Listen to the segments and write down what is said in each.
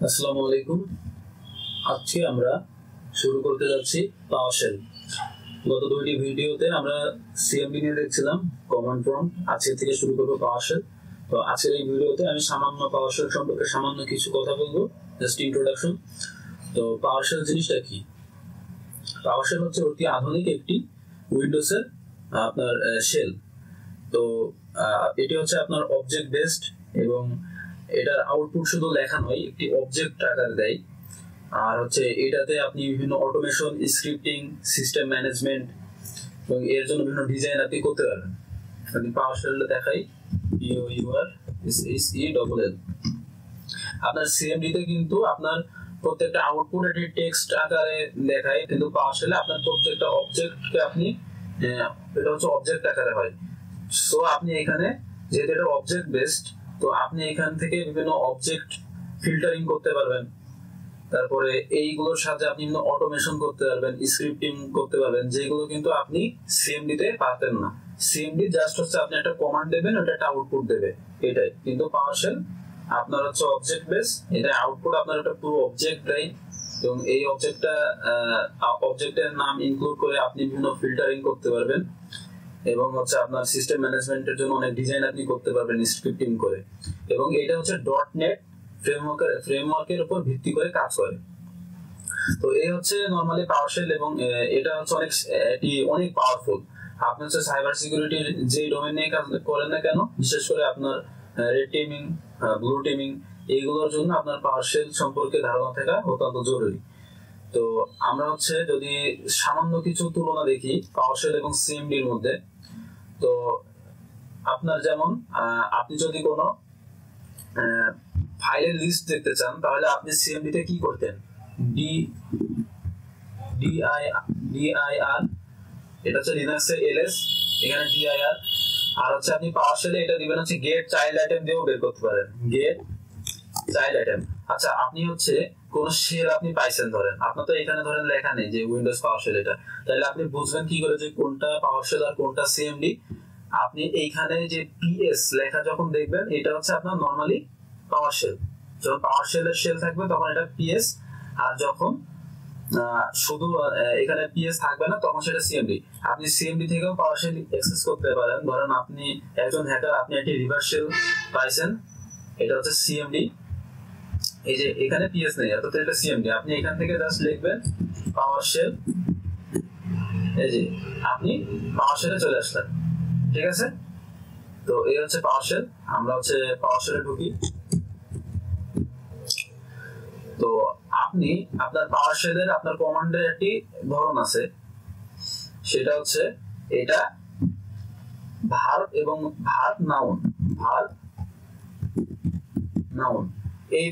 আসসালামু আলাইকুম। আজকে আমরা শুরু করতে যাচ্ছি পাওয়ারশেল। গত দুইটি ভিডিওতে আমরা সিএমডি নিয়ে দেখছিলাম, কমান্ড প্রম্পট। আজকে থেকে শুরু করবো পাওয়ারশেল। তো আজকের এই ভিডিওতে আমি সামান্য পাওয়ারশেল সম্পর্কে সামান্য কিছু কথা বলবো, জাস্ট ইন্ট্রোডাকশন। তো পাওয়ারশেল জিনিসটা কি? পাওয়ারশেল হচ্ছে অতি আধুনিক একটি উইন্ডোজের আপনার শেল। তো এটি হচ্ছে আপনার অবজেক্ট বেসড এবং এটার আউটপুট শুধু লেখা নয়, একটি অবজেক্ট আকারে দেয়। আর হচ্ছে এটাতে আপনি বিভিন্ন অটোমেশন, স্ক্রিপ্টিং, সিস্টেম ম্যানেজমেন্ট এবং এর জন্য বিভিন্ন ডিজাইন আপনি করতে পারবেন। আমি পাওয়ারশেলটা দেখাই, POURSHELL। আপনার সিএমডিতে কিন্তু আপনার প্রত্যেকটা আউটপুট একটি টেক্সট আকারে দেখায়, কিন্তু পাওয়ারশেলে আপনার প্রত্যেকটা অবজেক্টকে আপনি এটা হচ্ছে অবজেক্ট আকারে হয়। সো আপনি এখানে যেহেতু এটা অবজেক্ট বেসড, তো আপনি এখান থেকে বিভিন্ন অবজেক্ট ফিল্টারিং করতে পারবেন। তারপরে এইগুলোর সাথে আপনি অটোমেশন করতে পারবেন, স্ক্রিপ্টিং করতে পারবেন, যেগুলো কিন্তু আপনি সিএমডি তে পারতেন না। সিএমডি জাস্ট হচ্ছে আপনি একটা কমান্ড দেবেন, ওটা একটা আউটপুট দেবে, এটাই। কিন্তু পাওয়ারশেল আপনার হচ্ছে অবজেক্ট বেস, এটা আউটপুট আপনার একটা পুরো অবজেক্ট দেয় এবং এই অবজেক্টের নাম ইনক্লুড করে আপনি বিভিন্ন ফিল্টারিং করতে পারবেন এবং হচ্ছে আপনার সিস্টেম ম্যানেজমেন্টের জন্য অনেক ডিজাইন আপনি করতে পারবেন স্ক্রিপ্টিং করে। এবং এটা হচ্ছে .NET ফ্রেমওয়ার্কের উপর ভিত্তি করে কাজ করে। তো এই হচ্ছে নরমালি পাওয়ারশেল এবং এটা হচ্ছে অনেক পাওয়ারফুল। আপনি হচ্ছে সাইবার সিকিউরিটির যে ডোমেন নিয়ে কাজ করেন না কেন, বিশেষ করে আপনার রেড টিমিং, ব্লু টিমিং, এইগুলোর জন্য আপনার পাওয়ারশেল সম্পর্কে ধারণা থাকা অত্যন্ত জরুরি। তো আমরা হচ্ছে যদি সামান্য কিছু তুলনা দেখি পাওয়ারশেল এবং সিএমডির মধ্যে, তো আপনার যেমন আপনি যদি কোনো ফাইলের লিস্ট দেখতে চান, তাহলে আপনি সিএমডি তে কি করতেন? dir, এটা হচ্ছে লিনাক্সের এলএস, এখানে dir, আর হচ্ছে আপনি পাওয়ারশেলে এটা দিবেন হচ্ছে গেট চাইল্ড আইটেম দিয়েও বের করতে পারেন, গেট চাইল্ড আইটেম। আচ্ছা, আপনি হচ্ছে কোন শেল আপনি পাইছেন, ধরেন আপনার তো এখানে ধরেন লেখা নেই যে উইন্ডোজ পাওয়ারশেল এটা, তাহলে আপনি বুঝবেন কি করে যে কোনটা পাওয়ারশেল আর কোনটা সিএমডি? আপনি এইখানে যে পিএস লেখা যখন দেখবেন, এটা হচ্ছে আপনার নরমালি পাওয়ারশেল। যখন পাওয়ারশেলের শেল থাকবে তখন এটা পিএস, আর যখন শুধু এখানে পিএস থাকবে না তখন সেটা সিএমডি। আপনি সিএমডি থেকেও পাওয়ারশেল অ্যাক্সেস করতে পারেন। ধরেন আপনি একজন হ্যাকার, আপনি একটি রিভার্স শেল পাইছেন, এটা হচ্ছে সিএমডি। এই যে এখানে পিএস নেই, অর্থাৎ এটা সিএমডি। আপনি এখান থেকে জাস্ট লিখবেন পাওয়ারশেল, এই যে আপনি পাওয়ারশেলে চলে আসলেন, ঠিক আছে? তো এই হচ্ছে পাওয়ারশেল। আমরা হচ্ছে পাওয়ারশেলে ঢুকি। তো আপনি আপনার পাওয়ারশেলের আপনার কমান্ডের একটি ধরন আছে, সেটা হচ্ছে এটা ভার্ব এবং ভার্ব নাউন এই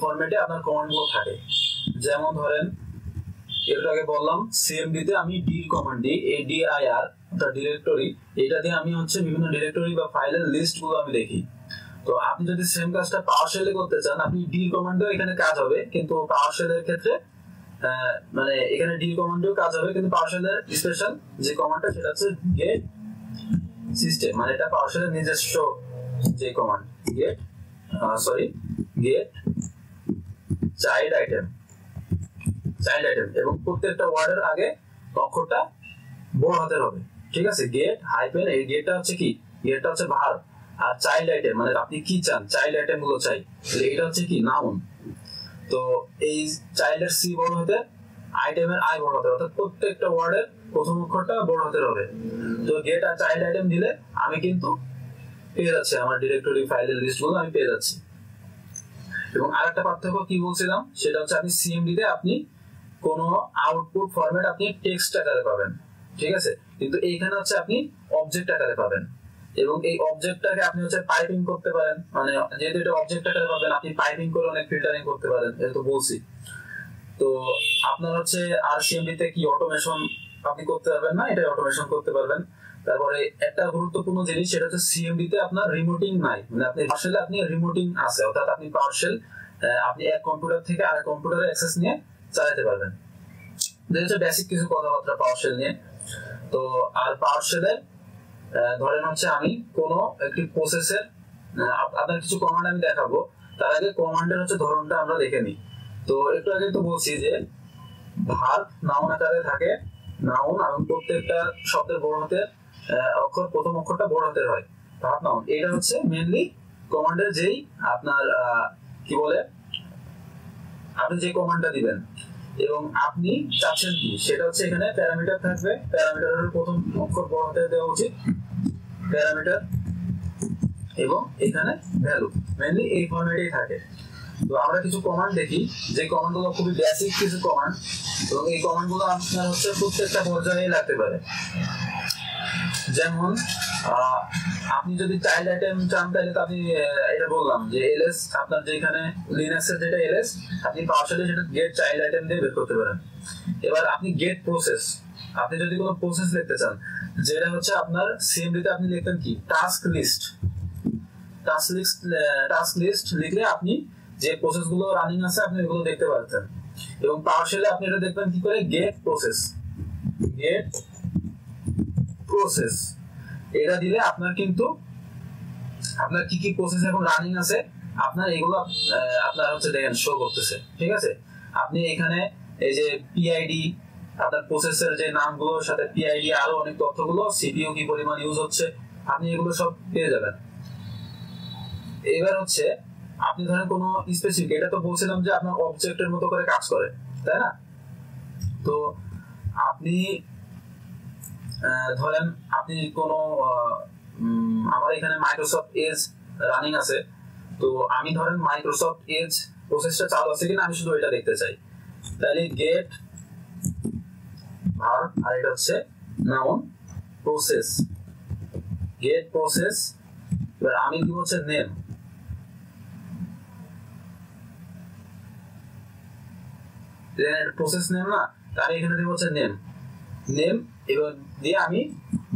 ফরম্যাটে আপনার কমান্ডগুলো থাকে। যেমন ধরেন একটু আগে বললাম সিএমডি তে আমি dir কমান্ড দিই, এই dir অর্থাৎ ডিরেক্টরি, এটা দিয়ে আমি হচ্ছে বিভিন্ন ডিরেক্টরি বা ফাইলের লিস্ট গুলো আমি দেখি। তো আপনি যদি সেম কাজটা পাওয়ারশেলে করতে চান, আপনি dir কমান্ডেও এখানে কাজ হবে, কিন্তু পাওয়ারশেলের ক্ষেত্রে মানে এখানে dir কমান্ডেও কাজ হবে, কিন্তু পাওয়ারশেলের স্পেশাল যে কমান্ডটা সেটা হচ্ছে গেট সিস্টেম, মানে এটা পাওয়ারশেলের নিজস্ব যে কমান্ড, গেট চাইল্ড আইটেম, এবং প্রত্যেকটা ওয়ার্ডের আগে অক্ষরটা বড় হাতের হবে, ঠিক আছে? গেট হাইফেন, এই গেটটা হচ্ছে কি? গেটটা হচ্ছে ভার্ব, আর চাইল্ড আইটেম মানে আপনি কি চান, চাইল্ড আইটেম গুলো চাই, এটা হচ্ছে কি? নাউন। তো এই চাইল্ডের সি বড় হাতে, আইটেমের আই বড় হাতে, অর্থাৎ প্রত্যেকটা ওয়ার্ডের প্রথম অক্ষরটা বড় হাতের হবে। তো গেট আর চাইল্ড আইটেম দিলে আমি কিন্তু পেয়ে যাচ্ছি আমার ডিরেক্টরি ফাইলের লিস্ট গুলো আমি পেয়ে যাচ্ছি। এবং আরেকটা পার্থক্য কি বলছিলাম, সেটা হচ্ছে আপনি সিএমডি তে আপনি কোন আউটপুট ফরম্যাট আপনি টেক্সট আকারে পাবেন, ঠিক আছে? কিন্তু এইখানে হচ্ছে আপনি অবজেক্ট আকারে পাবেন, এবং এই অবজেক্টটাকে আপনি হচ্ছে পাইপিং করতে পারেন। মানে যেহেতু এটা অবজেক্ট আকারে পাবেন, আপনি পাইপিং করে অনেক ফিল্টারিং করতে পারেন, এটা তো বলছি। তো আপনার হচ্ছে আর সিএমডি তে কি অটোমেশন আপনি করতে পারবেন না, এটা অটোমেশন করতে পারবেন। তারপরে একটা গুরুত্বপূর্ণ জিনিস, সেটা হচ্ছে সিএমডি তে আপনার রিমোটিং নাই, মানে আপনি পাওয়ারশেলে আপনি রিমোটিং আছে, অর্থাৎ আপনি পাওয়ারশেল আপনি এক কম্পিউটার থেকে আরেক কম্পিউটারে অ্যাক্সেস নিয়ে চালাতে পারবেন। এটা বেসিক কিছু কথাবার্তা পাওয়ারশেল নিয়ে। তো আর পাওয়ারশেলের ধরেন হচ্ছে আমি কোনো একটি প্রসেসের আপনার কিছু কমান্ড আমি দেখাবো, তার আগে কমান্ডের হচ্ছে ধরনটা আমরা দেখে নিই। তো একটু আগে তো বলছি যে ভার্ব নাউন আকারে থাকে, নাউন এবং প্রত্যেকটা শব্দের বড় হাতের অক্ষর, প্রথম অক্ষরটা বড় হাতের হয়, ভার্ব নাউন। এটা হচ্ছে মেইনলি কমান্ডের যেই আপনার কি বলে, আপনি যে কমান্ডটা দিবেন এবং আপনি চাচ্ছেন কি সেটা হচ্ছে এখানে প্যারামিটার থাকবে, প্যারামিটারের প্রথম অক্ষর বড় হাতে দেওয়া উচিত, প্যারামিটার, এবং এখানে ভ্যালু, মেইনলি এই ফরম্যাটেই থাকে। তো আমরা কিছু কমান্ড দেখি, যে কমান্ডগুলো খুবই বেসিক কিছু কমান্ড, এবং এই কমান্ডগুলো আপনার হচ্ছে প্রত্যেকটা পর্যায়ে লাগতে পারে। যেমন আপনি যদি চাইল্ড আইটেম চান তাহলে আপনি এটা বললাম যে এলএস, আপনার যেখানে লিনাক্সের যেটা এলএস, আপনি পাওয়ারশেলে সেটা গেট চাইল্ড আইটেম দিয়ে বের করতে পারেন। এবার আপনি গেট প্রসেস, আপনি যদি কোনো প্রসেস লিখতে চান, যেটা হচ্ছে আপনার সিএমডিতে আপনি লিখতেন কি টাস্ক লিস্ট, টাস্ক লিস্ট লিখলে আপনি যে প্রসেসগুলো রানিং আছে আপনি এগুলো দেখতে পারতেন। এবং পাওয়ারশেলে আপনি এটা দেখবেন কি করে, গেট প্রসেস, গেট প্রসেস এটা দিলে আপনার কিন্তু আপনার কি কি প্রসেস এখন রানিং আছে আপনার এগুলো আপনার হচ্ছে দেখেন শো করতেছে। ঠিক আছে, আপনি এখানে এই যে পিআইডি, আপনার প্রসেসের যে নামগুলোর সাথে পিআইডি, আরো অনেক তথ্যগুলো, সিপিইউ কি পরিমাণ ইউজ হচ্ছে, আপনি এগুলো সব পেয়ে যাবেন। এবার হচ্ছে আপনি ধরেন কোনো স্পেসিফিক, এটা তো বলছিলাম যে আপনার অবজেক্টের মতো করে কাজ করে, তাই না? তো আপনি ধরেন আপনি কোনো আমার এখানে মাইক্রোসফট এজ রানিং আছে, তো আমি ধরেন মাইক্রোসফট এজ প্রসেসটা চালু আছে কিনা আমি শুধু এটা দেখতে চাই, তাহলে গেট ভার্ব, আর এটা হচ্ছে নাউন প্রসেস, গেট প্রসেস। এবার আমি দিব হচ্ছে নেম, প্রসেস নেম না, তার এখানে দিব হচ্ছে নেম, নেম, এবার দিয়ে আমি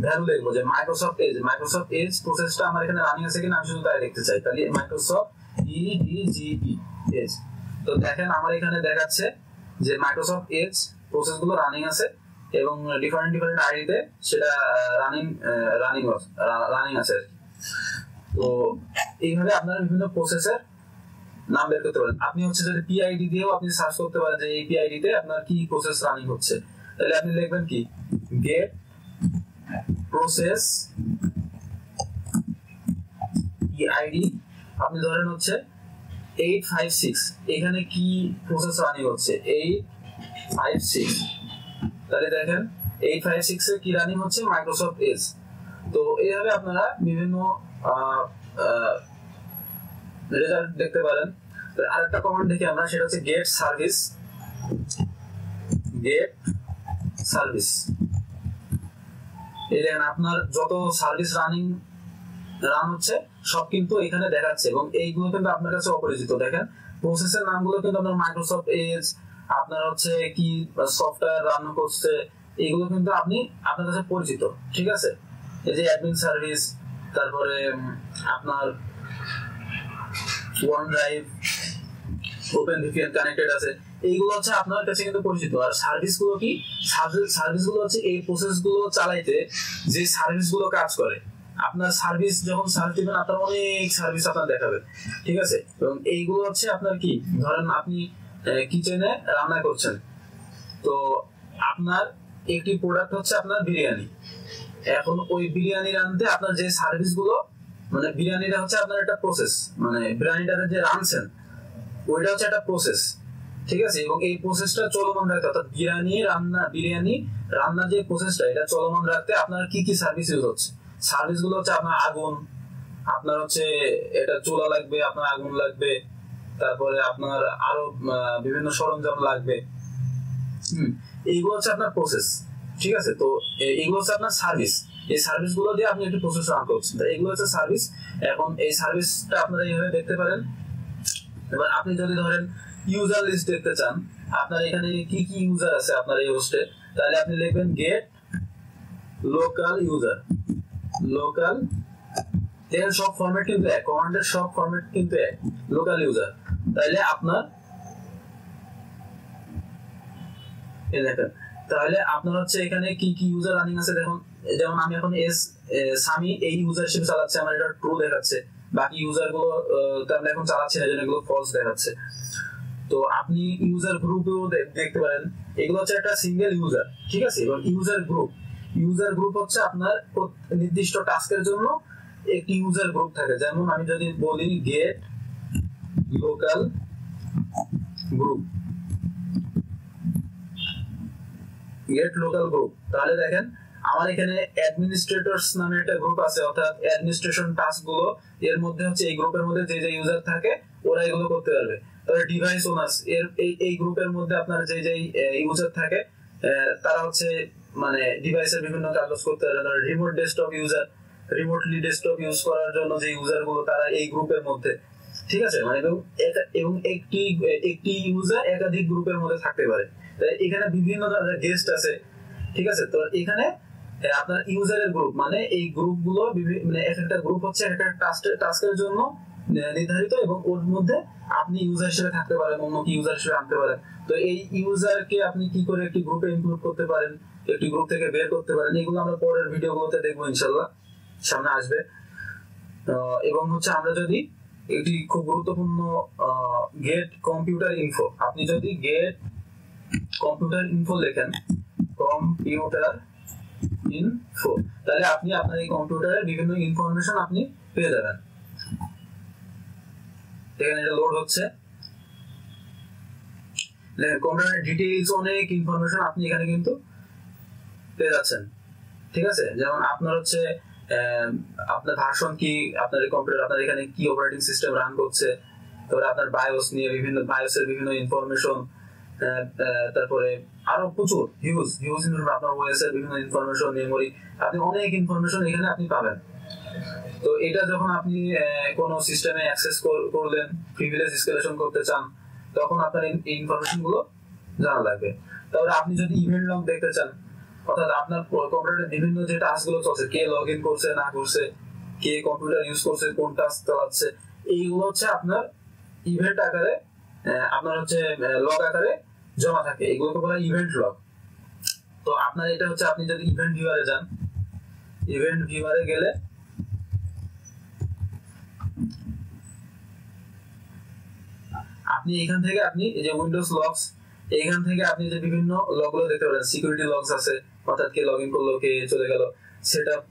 ভ্যালু লিখবো যে মাইক্রোসফট এজ প্রসেসটা আমার এখানে রানিং আছে কিনা আমি শুধু তাই দেখতে চাই, তাহলে মাইক্রোসফট ইডিজিই এজ। তো দেখেন আমার এখানে দেখাচ্ছে যে মাইক্রোসফট এজ প্রসেসগুলো রানিং আছে এবং ডিফারেন্ট আইডিতে সেটা রানিং আছে। তো এইভাবে আপনারা বিভিন্ন প্রসেসের নাম বের করতে পারেন। আপনি হচ্ছে যদি পিআইডি দিয়েও আপনি সার্চ করতে পারেন যে এই পিআইডি তে আপনার কি প্রসেস রানিং হচ্ছে, তাহলে আপনি লিখবেন কি গেট প্রসেস পিআইডি, আপনি ধরেন হচ্ছে 856, এখানে কি প্রসেস রানিং হচ্ছে 856, তাহলে দেখেন 856 এ কি রানিং হচ্ছে মাইক্রোসফট এজ। তো এইভাবে আপনারা বিভিন্ন রেজাল্ট দেখতে পারেন। আরেকটা কমান্ড দেখি আমরা, সেটা হচ্ছে গেট সার্ভিস, গেট সার্ভিস। এই দেখেন আপনার যত সার্ভিস রান হচ্ছে সব কিন্তু এখানে দেখাচ্ছে, এবং এইগুলো কিন্তু আপনার কাছে অপরিচিত। দেখেন প্রসেসের নামগুলো কিন্তু আপনার মাইক্রোসফট এজ, আপনার হচ্ছে কি সফটওয়্যার রান করছে, এগুলো কিন্তু আপনার কাছে পরিচিত। ঠিক আছে, এই যে অ্যাডমিন সার্ভিস, তারপরে আপনার one drive, open VPN connected আছে, এইগুলো হচ্ছে আপনার কাছে কিন্তু পরিচিত। আর সার্ভিসগুলো কি, সার্ভিসগুলো হচ্ছে এই প্রসেসগুলো চালাইতে যে সার্ভিসগুলো কাজ করে। আপনার সার্ভিস যখন সার্চ দিবেন আপনার অনেক সার্ভিস আপনার দেখাবে। ঠিক আছে, এবং এইগুলো হচ্ছে আপনার কি, ধরেন আপনি কিচেনে রান্না করছেন, তো আপনার একটি প্রোডাক্ট হচ্ছে আপনার বিরিয়ানি। এখন ওই বিরিয়ানি রাঁধতে আপনার যে সার্ভিসগুলো, মানে বিরিয়ানিটা হচ্ছে আপনার একটা প্রসেস, মানে বিরিয়ানিটাতে যে রাঁধছেন ওইটা হচ্ছে একটা প্রসেস। ঠিক আছে, এবং এই প্রসেসটা চলমান রাখতে, অর্থাৎ বিরিয়ানি রান্না যে প্রসেসটা এটা চলমান রাখতে আপনার কি কি সার্ভিস ইউজ হচ্ছে। সার্ভিসগুলো হচ্ছে আপনার আগুন, আপনার হচ্ছে এটা চুলা লাগবে, আপনার আগুন লাগবে, তারপরে আপনার আরো বিভিন্ন সরঞ্জাম লাগবে। এইগুলো হচ্ছে আপনার প্রসেস। ঠিক আছে, তো এইগুলো হচ্ছে আপনার সার্ভিস। এই সার্ভিসগুলো দিয়ে আপনি একটি প্রসেস রান করছেন, এইগুলো হচ্ছে সার্ভিস। এখন এই সার্ভিসটা আপনারা এইভাবে দেখতে পারেন। এবার আপনি যদি ধরেন ইউজার লিস্ট দেখতে চান, আপনার এখানে কি কি ইউজার আছে আপনার এই হোস্টে, তাহলে আপনি লিখবেন গেট লোকাল ইউজার, লোকাল। এর সব ফরম্যাট কিন্তু এক, কমান্ডের সব ফরম্যাট কিন্তু এক, লোকাল ইউজার। তাহলে আপনার এই দেখেন, তাহলে আপনার হচ্ছে এখানে কি কি ইউজার রানিং আছে দেখুন। যেমন আমি এখন সামি এই ইউজার হিসেবে চালাচ্ছি, আমার এটা ট্রু দেখাচ্ছে। বাকি ইউজার গুলো তো আমরা এখন চালাচ্ছি না, যেন এগুলো ফলস দেখাচ্ছে। তো আপনি ইউজার গ্রুপেও দেখতে পারেন, এগুলো হচ্ছে একটা সিঙ্গেল ইউজার, ঠিক আছে। এবং ইউজার গ্রুপ হচ্ছে আপনার নির্দিষ্ট টাস্কের জন্য একটি ইউজার গ্রুপ থাকে। যেমন আমি যদি বলি গেট লোকাল গ্রুপ, তাহলে দেখেন আমার এখানে অ্যাডমিনিস্ট্রেটরস নামে একটা গ্রুপ আছে, অর্থাৎ অ্যাডমিনিস্ট্রেশন টাস্ক গুলো এর মধ্যে হচ্ছে এই গ্রুপের মধ্যে যে যে ইউজার থাকে ওরা এগুলো করতে পারবে। তাহলে ডিভাইস ওনার্স এই গ্রুপের মধ্যে আপনার যে যে ইউজার থাকে তারা হচ্ছে মানে ডিভাইসের বিভিন্ন কাজ করতে পারবে। Remote desktop user, remotely desktop use করার জন্য যে ইউজার গুলো তারা এই গ্রুপের মধ্যে, ঠিক আছে। মানে এবং একটি ইউজার একাধিক গ্রুপের মধ্যে থাকতে পারে। এখানে বিভিন্ন ধরনের গেস্ট আছে, ঠিক আছে। তো এখানে আপনার ইউজারের গ্রুপ মানে এই গ্রুপগুলো মানে একটা গ্রুপ হচ্ছে একটা টাস্কের জন্য নির্ধারিত, এবং ওর মধ্যে আপনি ইউজার হিসেবে থাকতে পারেন, অন্য কি ইউজার হিসেবে আনতে পারেন। তো এই ইউজারকে আপনি কি করে একটি গ্রুপে ইনক্লুড করতে পারেন, একটি গ্রুপ থেকে বের করতে পারেন, এগুলো আমরা পরের ভিডিওগুলোতে দেখবো ইনশাআল্লাহ, সামনে আসবে। এবং হচ্ছে আমরা যদি একটি খুব গুরুত্বপূর্ণ গেট কম্পিউটার ইনফো, আপনি যদি গেট কম্পিউটার ইনফো লেখেন, কম্পিউটার ইনফো, তাহলে আপনি আপনার এই কম্পিউটারের বিভিন্ন ইনফরমেশন আপনি পেয়ে যাবেন। এখানে এটা লোড হচ্ছে, কম্পিউটারের ডিটেইলস অনেক ইনফরমেশন আপনি এখানে কিন্তু পেয়ে যাচ্ছেন, ঠিক আছে। যেমন আপনার হচ্ছে আপনার ভার্সন কি, আপনার কম্পিউটার আপনার এখানে কি অপারেটিং সিস্টেম রান করছে, তারপরে আপনার বায়োস নিয়ে বিভিন্ন বায়োসের বিভিন্ন ইনফরমেশন, তারপরে আরো প্রচুর হিউজ আপনার ওএস এর বিভিন্ন ইনফরমেশন, মেমোরি, আপনি অনেক ইনফরমেশন এখানে আপনি পাবেন। তো এটা যখন আপনি কোন সিস্টেমে অ্যাক্সেস করলেন, প্রিভিলেজ এসকেলেশন করতে চান, তখন আপনার এই ইনফরমেশন গুলো জানা লাগবে। তারপরে আপনি যদি ইভেন্ট লগ দেখতে চান, অর্থাৎ আপনার কম্পিউটারে বিভিন্ন যে টাস্ক গুলো চলছে, কে লগ ইন করছে না করছে, কে কম্পিউটার ইউজ করছে, কোন টাস্ক চালাচ্ছে, এইগুলো হচ্ছে আপনার ইভেন্ট আকারে, আপনার হচ্ছে লগ আকারে জমা থাকে, এগুলোকে বলা ইভেন্ট লগ। তো আপনার এটা হচ্ছে আপনি যদি ইভেন্ট ভিউয়ারে যান, ইভেন্ট ভিউয়ারে গেলে আপনি এখান থেকে আপনি এই যে উইন্ডোজ লগস, এখান থেকে আপনি যে বিভিন্ন লগগুলো দেখতে পারেন, সিকিউরিটি লগস আছে, অর্থাৎ কে লগ ইন করলো, কে চলে গেল, সেটআপ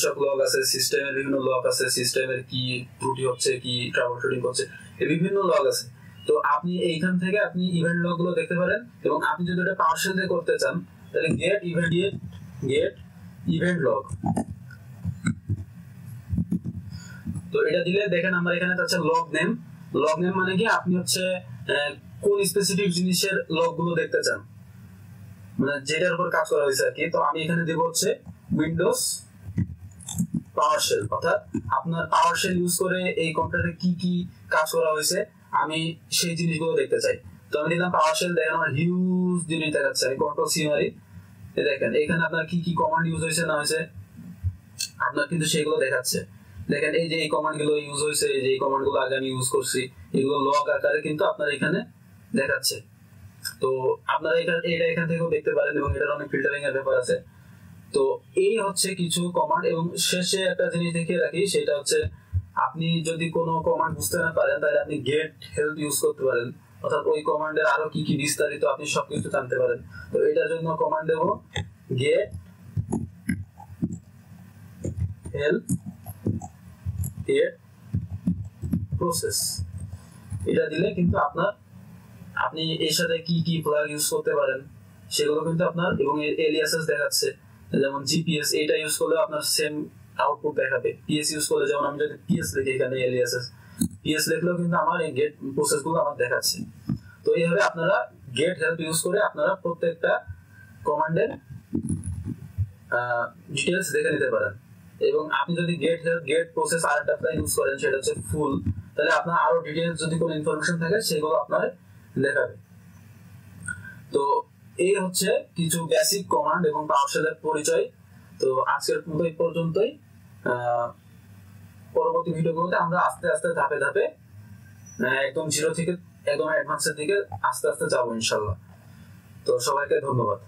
সব লগ আছে, সিস্টেমের বিভিন্ন লগ আছে, সিস্টেমের কি ত্রুটি হচ্ছে, কি ট্রাবল শুটিং করছে, এই বিভিন্ন লগ আছে। তো আপনি এইখান থেকে আপনি ইভেন্ট লগ গুলো দেখতে পারেন। এবং আপনি যদি এটা পাওয়ারশেল দিয়ে করতে চান, তাহলে গেট ইভেন্ট লগ, তো এটা দিলে দেখেন আমরা এখানে আছে লগ নেম মানে কি আপনি হচ্ছে কোন স্পেসিফিক জিনিসের লগ গুলো দেখতে চান, মানে যেটার উপর কাজ করা হয়েছে আর কি। তো আমি এখানে দেব হচ্ছে উইন্ডোজ পাওয়ারশেল, অর্থাৎ আপনার পাওয়ারশেল ইউজ করে এই কম্পিউটারে কি কি কাজ করা হয়েছে আমি সেই জিনিসগুলো দেখতে চাই। তো আমি দিলাম পাওয়ারশেল, দেখেন আমার হিউজ জিনিস দেখাচ্ছে। আমি কন্ট্রোল সি মারি, দেখেন এখানে আপনার কি কি কমান্ড ইউজ হয়েছে না হয়েছে আপনার কিন্তু সেগুলো দেখাচ্ছে। দেখেন এই যে এই কমান্ড গুলো ইউজ হয়েছে, এই যে এই কমান্ড গুলো আগে আমি ইউজ করছি, এগুলো লগ আকারে কিন্তু আপনার এখানে দেখাচ্ছে। তো আপনারা এটা এখান থেকেও দেখতে পারেন, এবং এটার অনেক ফিল্টারিং এর ব্যাপার আছে। তো এই হচ্ছে কিছু কমান্ড। এবং শেষে একটা জিনিস দেখিয়ে রাখি, সেটা হচ্ছে আপনি যদি কোনো কমান্ড বুঝতে না পারেন, তাহলে আপনি গেট হেল্প ইউজ করতে পারেন, অর্থাৎ ওই কমান্ডের আরো কি কি বিস্তারিত আপনি সবকিছু জানতে পারেন। তো এটার জন্য কমান্ড দেব গেট হেল্প প্রসেস, এটা দিলে কিন্তু আপনি এর সাথে কি কি প্লাগ ইউজ করতে পারেন সেগুলো কিন্তু আপনার, এবং এলিয়াসেস দেখাচ্ছে। যেমন জিপিএস, এটা ইউজ করলে আপনার সেম আউটপুট দেখাবে। পিএস ইউজ করলে, যেমন আমি যদি পিএস লিখি এখানে এলিয়াসেস পিএস লিখলেও কিন্তু আমার এই গেট প্রসেস গুলো আমার দেখাচ্ছে। তো এইভাবে আপনারা গেট হেল্প ইউজ করে আপনারা প্রত্যেকটা কমান্ডের ডিটেইলস দেখে নিতে পারেন। এবং আপনি যদি গেট প্রসেস আরেকটা ইউজ করেন, সেটা হচ্ছে ফুল, তাহলে আপনার আরো ডিটেইলস যদি কোনো ইনফরমেশন থাকে সেগুলো আপনার দেখাবে। তো এই হচ্ছে কিছু বেসিক কমান্ড এবং পাওয়ারশেলের পরিচয়। তো আজকের মতো এই পর্যন্তই। পরবর্তী ভিডিওগুলোতে আমরা আস্তে আস্তে ধাপে ধাপে একদম জিরো থেকে একদম অ্যাডভান্সের দিকে আস্তে আস্তে যাবো ইনশাআল্লাহ। তো সবাইকে ধন্যবাদ।